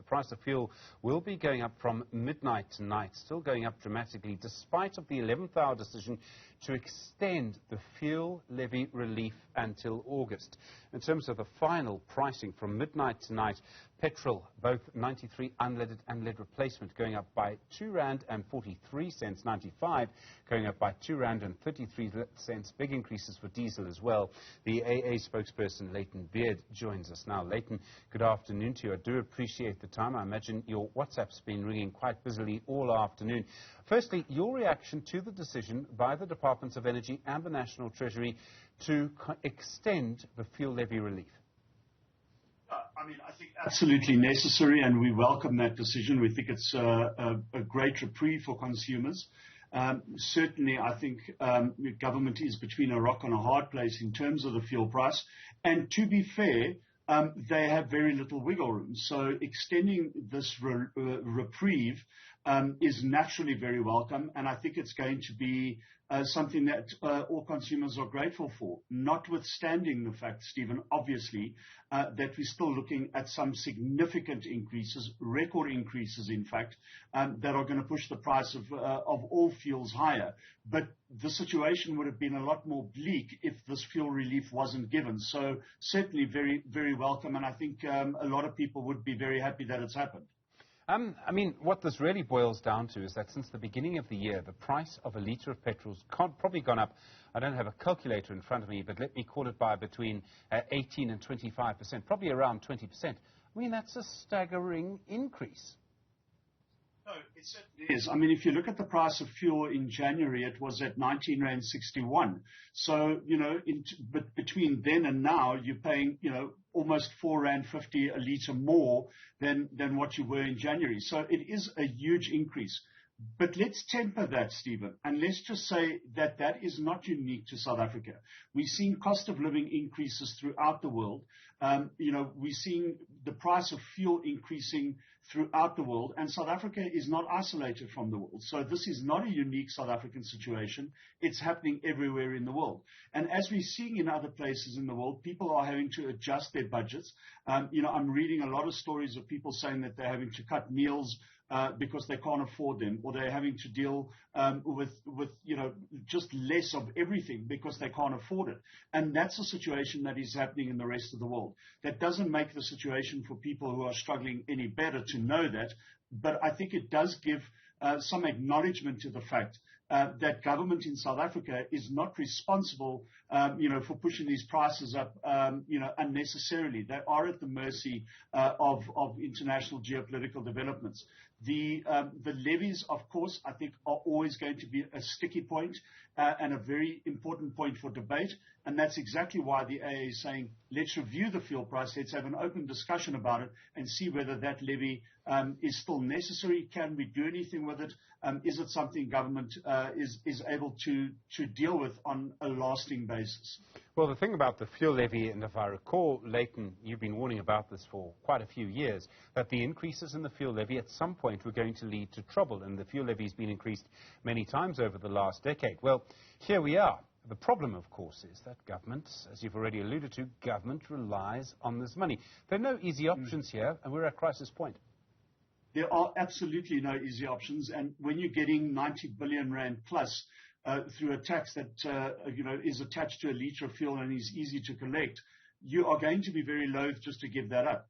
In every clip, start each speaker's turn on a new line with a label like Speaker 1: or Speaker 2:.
Speaker 1: price of fuel will be going up from midnight tonight, still going up dramatically, despite of the 11th hour decision to extend the fuel levy relief until August. In terms of the final pricing from midnight tonight, petrol, both 93 unleaded and lead replacement, going up by R2.43, 95 going up by R2.33. Big increases for diesel as well. The AA spokesperson, Layton joins us now. Layton, good afternoon to you. I do appreciate the time. I imagine your WhatsApp's been ringing quite busily all afternoon. Firstly, your reaction to the decision by the Departments of Energy and the National Treasury to extend the fuel levy relief.
Speaker 2: I think absolutely necessary, and we welcome that decision. We think it's a great reprieve for consumers. Certainly, I think the government is between a rock and a hard place in terms of the fuel price. And to be fair, they have very little wiggle room. So extending this reprieve is naturally very welcome, and I think it's going to be something that all consumers are grateful for, notwithstanding the fact, Stephen, obviously, that we're still looking at some significant increases, record increases, in fact, that are going to push the price of all fuels higher. But the situation would have been a lot more bleak if this fuel relief wasn't given. So certainly very, very welcome, and I think a lot of people would be very happy that it's happened.
Speaker 1: I mean, what this really boils down to is that since the beginning of the year, the price of a litre of petrol has probably gone up. I don't have a calculator in front of me, but let me call it by between 18 and 25%, probably around 20%. I mean, that's a staggering increase.
Speaker 2: No, it certainly is. I mean, if you look at the price of fuel in January, it was at R19.61. So, but between then and now, you're paying, almost R4.50 a litre more than what you were in January. So it is a huge increase. But let's temper that, Stephen, and let's just say that that is not unique to South Africa. We've seen cost of living increases throughout the world. We're seeing the price of fuel increasing throughout the world, and South Africa is not isolated from the world. So this is not a unique South African situation. It's happening everywhere in the world. And as we're seeing in other places in the world, people are having to adjust their budgets. I'm reading a lot of stories of people saying that they're having to cut meals because they can't afford them, or they're having to deal with just less of everything because they can't afford it. And that's a situation that is happening in the rest of the world. That doesn't make the situation for people who are struggling any better to know that, but I think it does give some acknowledgement to the fact that government in South Africa is not responsible, for pushing these prices up, unnecessarily. They are at the mercy of international geopolitical developments. The levies, of course, I think are always going to be a sticky point and a very important point for debate. And that's exactly why the AA is saying, let's review the fuel price, let's have an open discussion about it and see whether that levy is still necessary. Can we do anything with it? Is it something government is able to deal with on a lasting basis?
Speaker 1: Well, the thing about the fuel levy, and if I recall, Layton, you've been warning about this for quite a few years, that the increases in the fuel levy at some point were going to lead to trouble, and the fuel levy has been increased many times over the last decade. Well, here we are. The problem, of course, is that government, as you've already alluded to, government relies on this money. There are no easy options here, and we're at crisis point.
Speaker 2: There are absolutely no easy options, and when you're getting 90 billion rand plus through a tax that is attached to a litre of fuel and is easy to collect, you are going to be very loath just to give that up.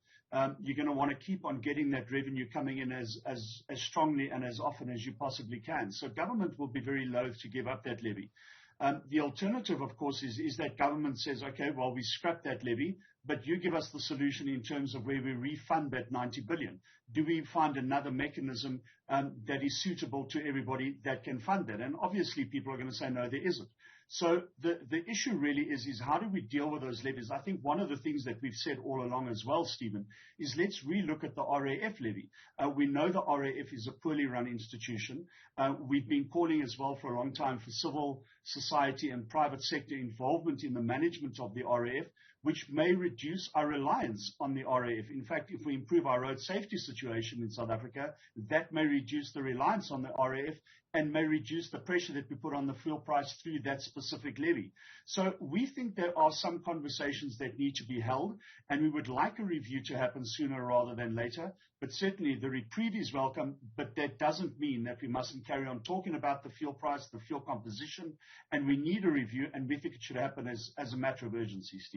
Speaker 2: You're going to want to keep on getting that revenue coming in as strongly and as often as you possibly can. So government will be very loath to give up that levy. The alternative, of course, is that government says, okay, well, we scrap that levy, but you give us the solution in terms of where we refund that 90 billion. Do we find another mechanism that is suitable to everybody that can fund that? And obviously people are going to say, no, there isn't. So the issue really is how do we deal with those levies? I think one of the things that we've said all along as well, Stephen, is let's relook at the RAF levy. We know the RAF is a poorly run institution. We've been calling as well for a long time for civil society and private sector involvement in the management of the RAF. which may reduce our reliance on the RAF. In fact, if we improve our road safety situation in South Africa, that may reduce the reliance on the RAF and may reduce the pressure that we put on the fuel price through that specific levy. So we think there are some conversations that need to be held, and we would like a review to happen sooner rather than later. But certainly the reprieve is welcome, but that doesn't mean that we mustn't carry on talking about the fuel price, the fuel composition, and we need a review, and we think it should happen as a matter of urgency, Steve.